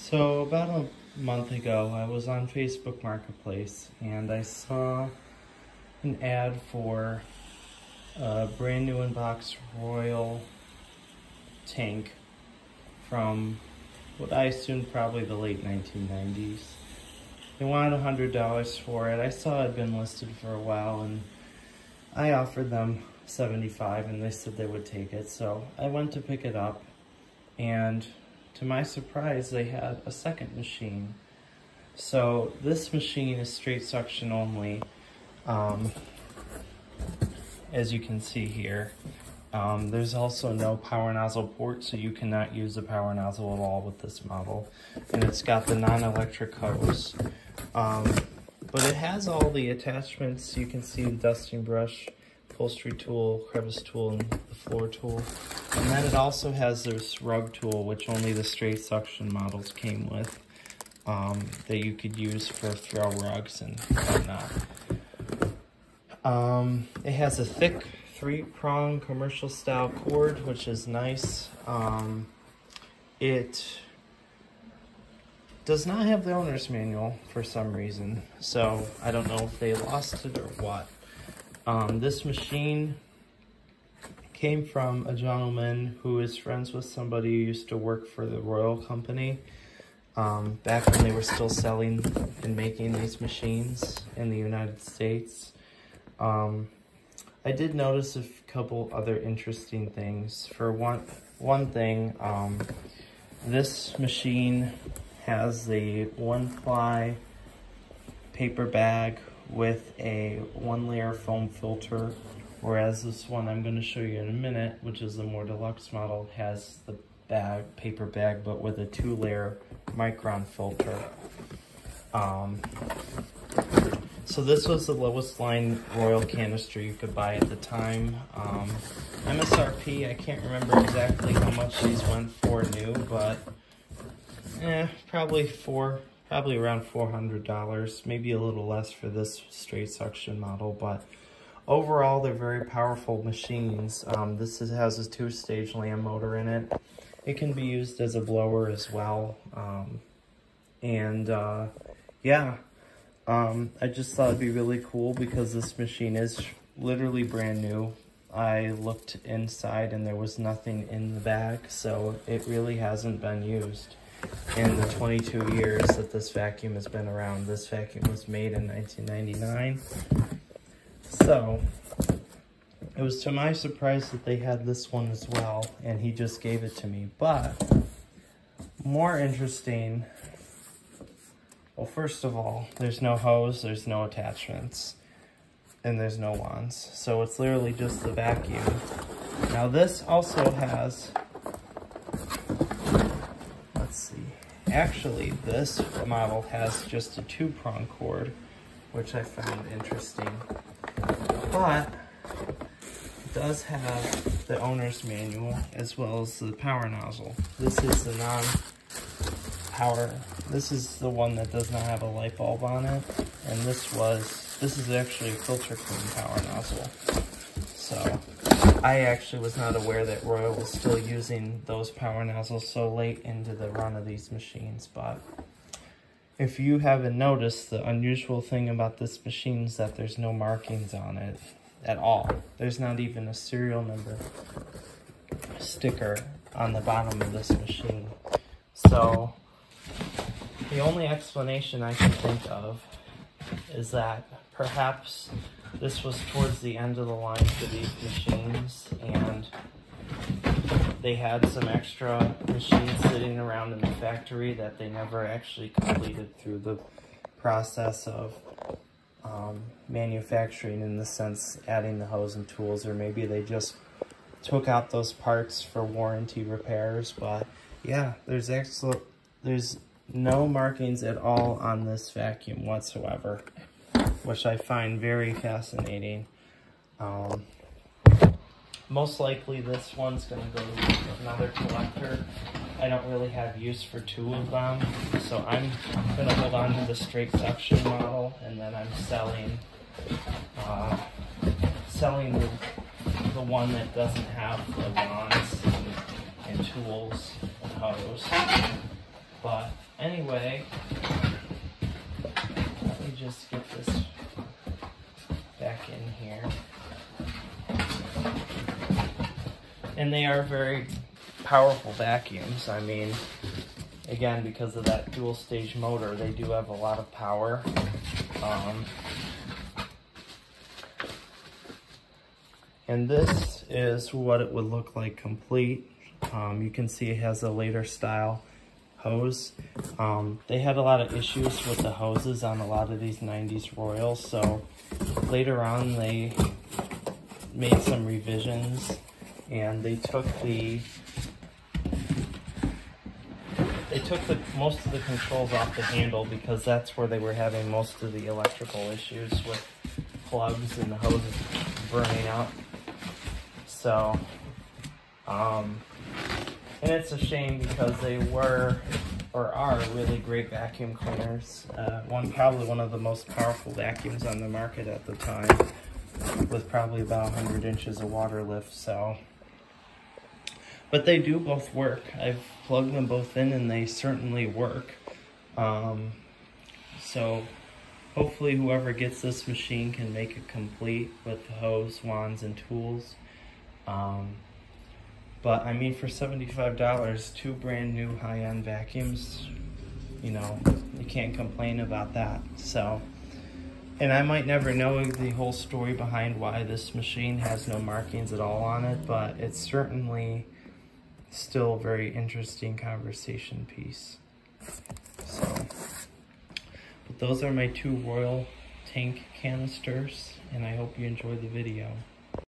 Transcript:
So about a month ago, I was on Facebook Marketplace and I saw an ad for a brand new in-box Royal tank from what I assumed probably the late 1990s. They wanted $100 for it. I saw it had been listed for a while and I offered them $75 and they said they would take it. So I went to pick it up and to my surprise they had a second machine. So this machine is straight suction only, as you can see here. There's also no power nozzle port, so you cannot use the power nozzle at all with this model. And it's got the non-electric hose. But it has all the attachments. You can see the dusting brush, upholstery tool, crevice tool, and the floor tool. And then it also has this rug tool, which only the straight suction models came with, that you could use for throw rugs and whatnot. It has a thick 3-prong commercial style cord, which is nice. It does not have the owner's manual for some reason, so I don't know if they lost it or what. This machine came from a gentleman who is friends with somebody who used to work for the Royal Company back when they were still selling and making these machines in the United States. I did notice a couple other interesting things. For one thing, this machine has the 1-ply paper bag with a 1-layer foam filter, whereas this one I'm going to show you in a minute, which is the more deluxe model, has the paper bag but with a 2-layer micron filter. So this was the lowest line Royal canister you could buy at the time. MSRP, I can't remember exactly how much these went for new, but probably around $400, maybe a little less for this straight suction model, but overall they're very powerful machines. This has a 2-stage lamb motor in it. It can be used as a blower as well. I just thought it'd be really cool because this machine is literally brand new. I looked inside and there was nothing in the bag, so it really hasn't been used in the 22 years that this vacuum has been around. This vacuum was made in 1999. So it was to my surprise that they had this one as well, and he just gave it to me. But more interesting, well, first of all, there's no hose, there's no attachments, and there's no wands. So it's literally just the vacuum. Now this also has, let's see, actually this model has just a 2-prong cord, which I found interesting. But it does have the owner's manual as well as the power nozzle. This is the this is the one that does not have a light bulb on it, and this is actually a filter clean power nozzle. So I actually was not aware that Royal was still using those power nozzles so late into the run of these machines. But if you haven't noticed, the unusual thing about this machine is that there's no markings on it at all. There's not even a serial number sticker on the bottom of this machine. So the only explanation I can think of is that perhaps this was towards the end of the line for these machines and they had some extra machines sitting around in the factory that they never actually completed through the process of manufacturing, in the sense adding the hose and tools, or maybe they just took out those parts for warranty repairs. But yeah, there's no markings at all on this vacuum whatsoever, which I find very fascinating. Most likely this one's going to go to another collector. I don't really have use for 2 of them, so I'm going to hold on to the straight suction model, and then I'm selling the one that doesn't have the wands and tools and hose. But anyway, let me just get this back in here. And they are very powerful vacuums. I mean, again, because of that dual stage motor, they do have a lot of power. And this is what it would look like complete. You can see it has a later style hose. They had a lot of issues with the hoses on a lot of these 90s Royals, so later on they made some revisions and they took most of the controls off the handle, because that's where they were having most of the electrical issues with plugs and the hoses burning up. So, and it's a shame because they were, or are, really great vacuum cleaners. Probably one of the most powerful vacuums on the market at the time, with probably about 100 inches of water lift, so. But they do both work. I've plugged them both in and they certainly work. So hopefully whoever gets this machine can make it complete with the hose, wands, and tools. But I mean, for $75, 2 brand new high-end vacuums, you know, you can't complain about that. So, and I might never know the whole story behind why this machine has no markings at all on it, but it's certainly still a very interesting conversation piece. So, but those are my 2 Royal tank canisters, and I hope you enjoyed the video.